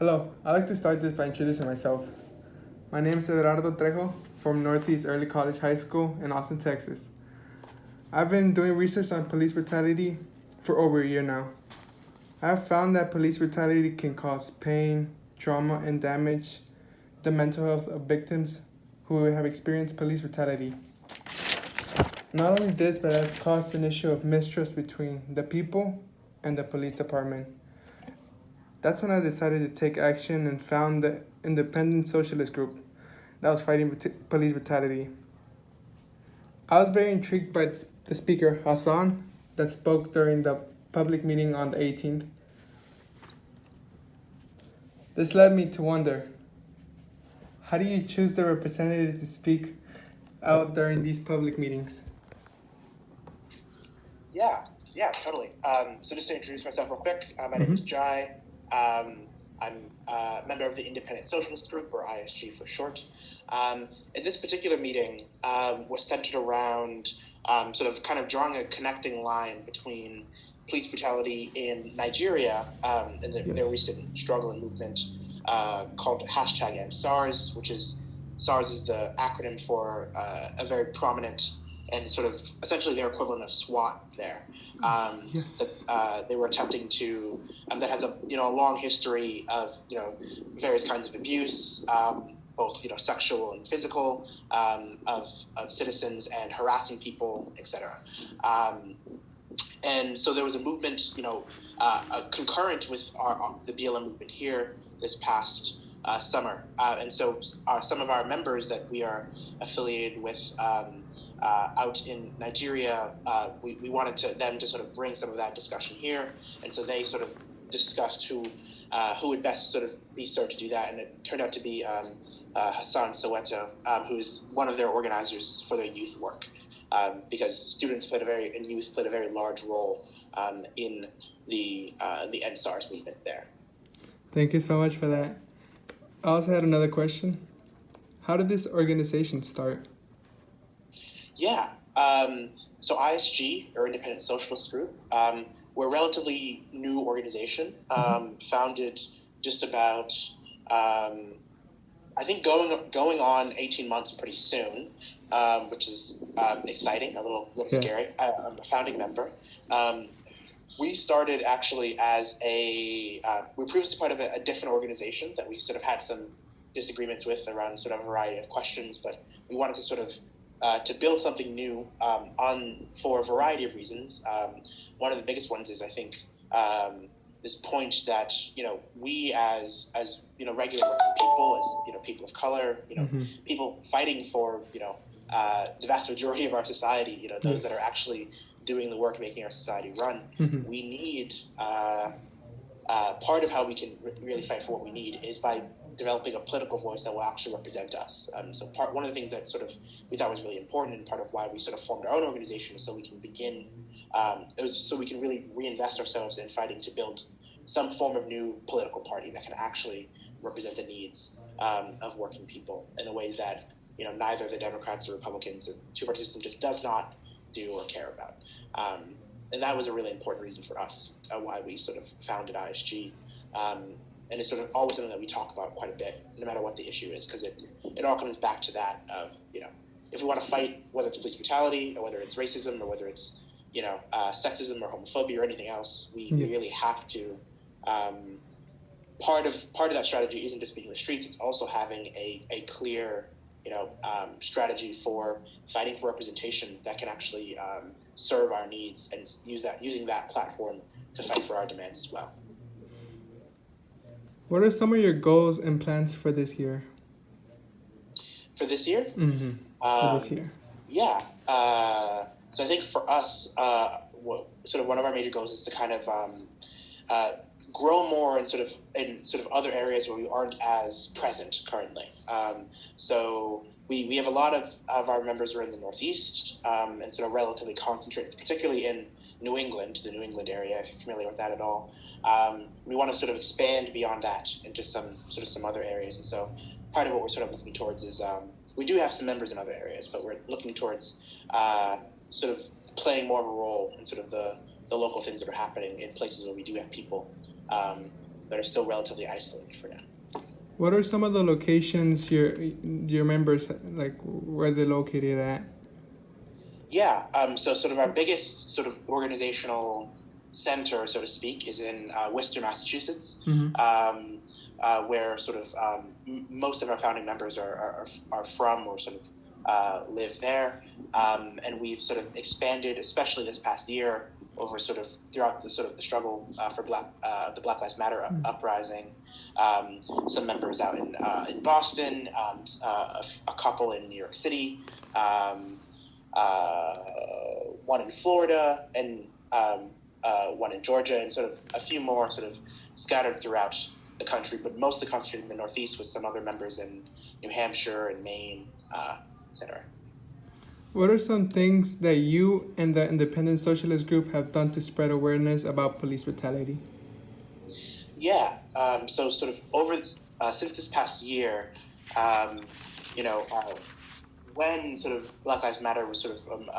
Hello, I'd like to start this by introducing myself. My name is Eduardo Trejo from Northeast Early College High School in Austin, Texas. I've been doing research on police brutality for over a year now. I have found that police brutality can cause pain, trauma, and damage the mental health of victims who have experienced police brutality. Not only this, but it has caused an issue of mistrust between the people and the police department. That's when I decided to take action and found the independent socialist group that was fighting police brutality. I was very intrigued by the speaker, Hassan, that spoke during the public meeting on the 18th. This led me to wonder, how do you choose the representative to speak out during these public meetings? Yeah, totally. So just to introduce myself real quick, my name is Jai. I'm a member of the Independent Socialist Group, or ISG for short. And this particular meeting was centered around sort of kind of drawing a connecting line between police brutality in Nigeria and their recent struggle and movement called #EndSARS, which is SARS is the acronym for a very prominent and sort of essentially their equivalent of SWAT there. That they were attempting to that has a long history of various kinds of abuse, both sexual and physical, of citizens, and harassing people, etc. And so there was a movement, concurrent with the BLM movement here this past summer, and so some of our members that we are affiliated with. Out in Nigeria, we wanted them to sort of bring some of that discussion here, and so they sort of discussed who would best sort of be served to do that, and it turned out to be Hassan Soweto, who's one of their organizers for their youth work, because students and youth played a very large role in the EndSARS movement there. Thank you so much for that. I also had another question. How did this organization start? Yeah. So ISG, or Independent Socialist Group, we're a relatively new organization, founded just about, I think going on 18 months pretty soon, which is exciting, a little scary. I'm a founding member. We started actually as we were previously part of a different organization that we sort of had some disagreements with around sort of a variety of questions, but we wanted to sort of to build something new for a variety of reasons. One of the biggest ones is, I think, this point that we as regular working people, as people of color, people fighting for the vast majority of our society, those that are actually doing the work making our society run. We need part of how we can really fight for what we need is by developing a political voice that will actually represent us. So one of the things that sort of we thought was really important, and part of why we sort of formed our own organization, so we can begin, so we can really reinvest ourselves in fighting to build some form of new political party that can actually represent the needs of working people in a way that neither the Democrats or Republicans or two-party system just does not do or care about. And that was a really important reason for us why we sort of founded ISG. And it's sort of always something that we talk about quite a bit, no matter what the issue is, because it all comes back to that of, if we want to fight, whether it's police brutality or whether it's racism or whether it's, sexism or homophobia or anything else, we really have to, part of that strategy isn't just being in the streets, it's also having a clear, strategy for fighting for representation that can actually serve our needs, and using that platform to fight for our demands as well. What are some of your goals and plans for this year? For this year? For this year. Yeah. So I think for us, sort of one of our major goals is to kind of grow more in sort of other areas where we aren't as present currently. So we have a lot of our members are in the Northeast, and sort of relatively concentrated, particularly in New England, the New England area, if you're familiar with that at all. We want to sort of expand beyond that into some other areas. And so part of what we're sort of looking towards is we do have some members in other areas, but we're looking towards sort of playing more of a role in sort of the local things that are happening in places where we do have people. that are still relatively isolated for now. What are some of the locations your members, like, where they're located at? Yeah, so sort of our biggest sort of organizational center, so to speak, is in Worcester, Massachusetts, where sort of most of our founding members are from or sort of live there. And we've sort of expanded, especially this past year, over sort of throughout the sort of the struggle for the Black Lives Matter uprising. Some members out in Boston, a couple in New York City, one in Florida, and one in Georgia, and sort of a few more sort of scattered throughout the country, but mostly concentrated in the Northeast with some other members in New Hampshire and Maine, etc. What are some things that you and the Independent Socialist Group have done to spread awareness about police brutality? Yeah, so sort of since this past year, you know, when sort of Black Lives Matter was sort of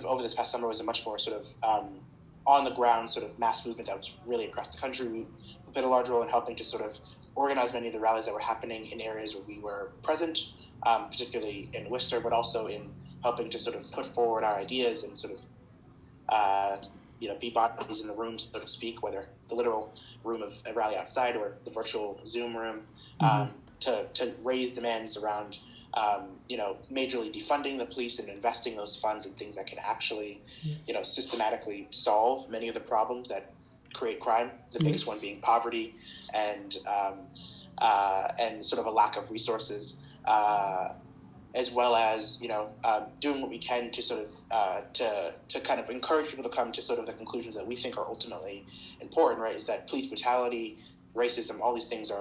over this past summer was a much more sort of on the ground sort of mass movement that was really across the country. We played a large role in helping to sort of organize many of the rallies that were happening in areas where we were present, particularly in Worcester, but also in helping to sort of put forward our ideas and sort of be bodies in the room, so to speak, whether the literal room of a rally outside or the virtual Zoom room, to raise demands around majorly defunding the police and investing those funds in things that can actually, systematically solve many of the problems that create crime. The biggest one being poverty and sort of a lack of resources, as well as doing what we can to sort of to kind of encourage people to come to sort of the conclusions that we think are ultimately important. Right? Is that police brutality, racism, all these things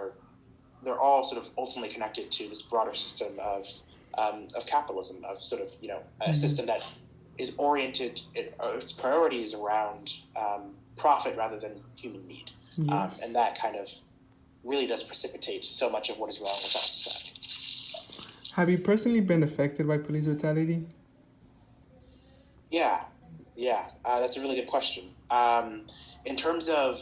they're all sort of ultimately connected to this broader system of capitalism, of sort of a system that is oriented, its priority is around profit rather than human need, and that kind of really does precipitate so much of what is wrong with our society. Have you personally been affected by police brutality? Yeah, that's a really good question. In terms of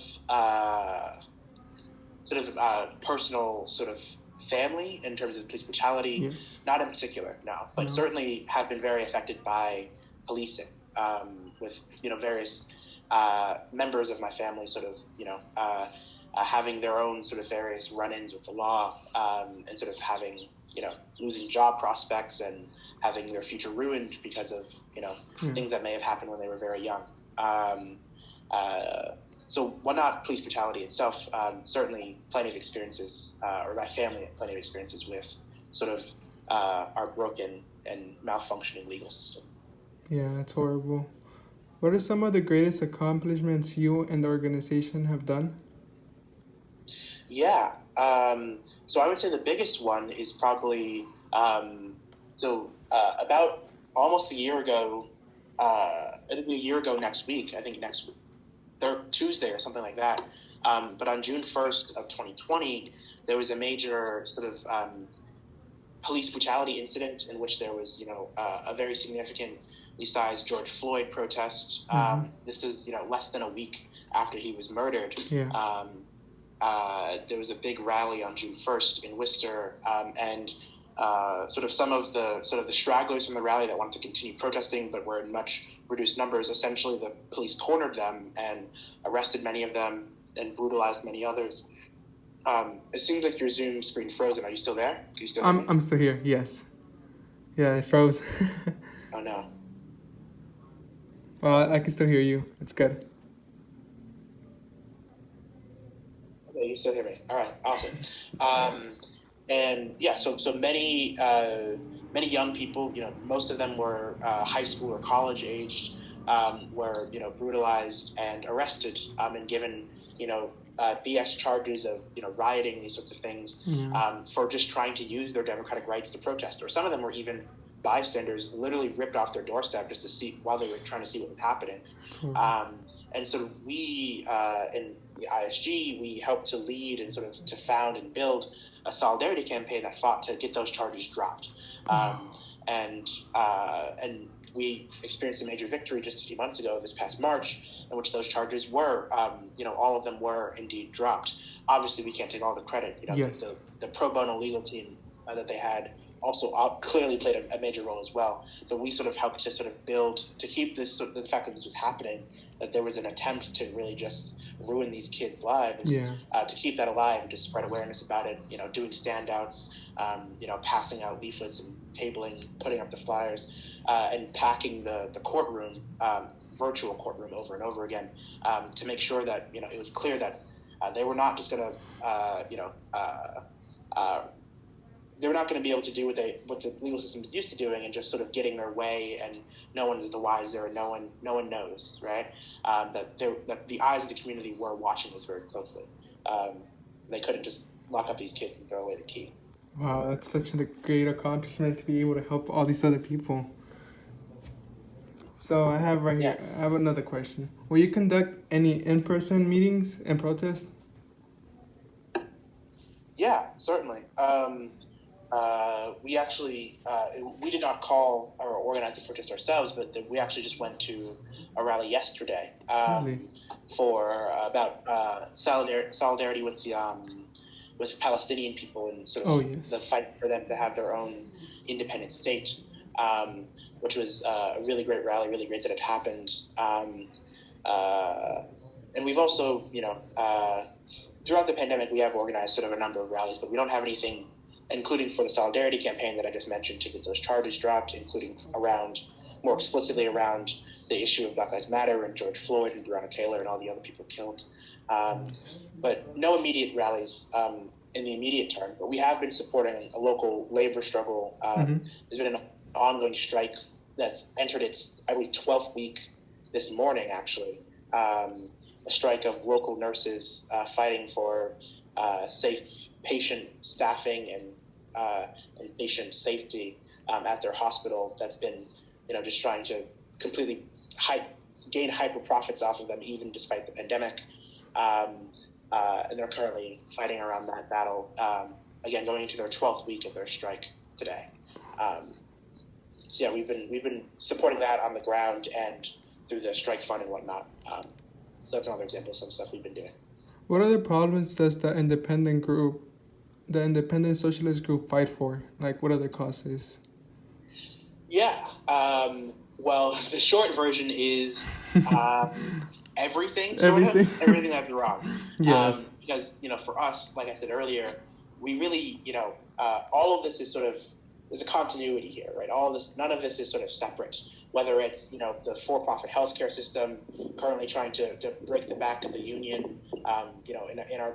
personal sort of family, in terms of police brutality, not in particular, no, but certainly have been very affected by policing, with various members of my family sort of having their own sort of various run-ins with the law, and sort of having losing job prospects and having their future ruined because of things that may have happened when they were very young. So while not police brutality itself, certainly plenty of experiences, or my family had plenty of experiences with sort of our broken and malfunctioning legal system. Yeah, that's horrible. What are some of the greatest accomplishments you and the organization have done? Yeah, so I would say the biggest one is probably about almost a year ago. It'll be a year ago next week. I think next Tuesday or something like that. But on June 1st of 2020, there was a major sort of police brutality incident in which there was a very significantly sized George Floyd protest. This is less than a week after he was murdered. There was a big rally on June 1st in Worcester, and sort of some of the stragglers from the rally that wanted to continue protesting but were in much reduced numbers. Essentially, the police cornered them and arrested many of them and brutalized many others. It seems like your Zoom screen frozen. Are you still there? Can you still hear me? I'm still here. Yes. Yeah, it froze. Oh no. Well, I can still hear you. It's good. Okay, you still hear me. All right, awesome. And yeah, so many young people, most of them were high school or college aged, were brutalized and arrested, and given BS charges of rioting, these sorts of things, for just trying to use their democratic rights to protest. Or some of them were even bystanders, literally ripped off their doorstep just to see while they were trying to see what was happening. And so we in the ISG, we helped to lead and sort of to found and build a solidarity campaign that fought to get those charges dropped, and we experienced a major victory just a few months ago, this past March, in which those charges were, all of them were indeed dropped. Obviously, we can't take all the credit. Yes. The pro bono legal team that they had also clearly played a major role as well. But we sort of helped to sort of build, to keep this, the fact that this was happening, that there was an attempt to really just ruin these kids' lives, to keep that alive and to spread awareness about it, doing standouts, passing out leaflets and tabling, putting up the flyers, and packing the courtroom, virtual courtroom over and over again, to make sure that, it was clear that they were not just going to, they were not going to be able to do what the legal system is used to doing and just sort of getting their way, and no one is the wiser, and no one knows, right? That the eyes of the community were watching this very closely. They couldn't just lock up these kids and throw away the key. Wow, that's such a great accomplishment to be able to help all these other people. So I have here, I have another question. Will you conduct any in-person meetings and protests? Yeah, certainly. We actually, we did not call or organize the protest ourselves, but we actually just went to a rally yesterday for about solidarity with the with Palestinian people and sort of the fight for them to have their own independent state, which was a really great rally, really great that it happened. And we've also, throughout the pandemic, we have organized sort of a number of rallies, but we don't have anything, including for the Solidarity campaign that I just mentioned, to get those charges dropped, including more explicitly around the issue of Black Lives Matter and George Floyd and Breonna Taylor and all the other people killed. But no immediate rallies in the immediate term. But we have been supporting a local labor struggle. There's been an ongoing strike that's entered its, I believe, 12th week this morning, actually. A strike of local nurses fighting for safe patient staffing and patient safety at their hospital. That's been, just trying to completely gain hyper profits off of them, even despite the pandemic. And they're currently fighting around that battle. Again, going into their 12th week of their strike today. So yeah, we've been supporting that on the ground and through the strike fund and whatnot. So that's another example of some stuff we've been doing. What other problems does the independent socialist group fight for? Like, what other causes? Yeah. Well, the short version is everything, sort of. Everything that's wrong. Yes. Because, for us, like I said earlier, we really, all of this is sort of, there's a continuity here, right? All of this, none of this is sort of separate. Whether it's, the for-profit healthcare system currently trying to break the back of the union, in our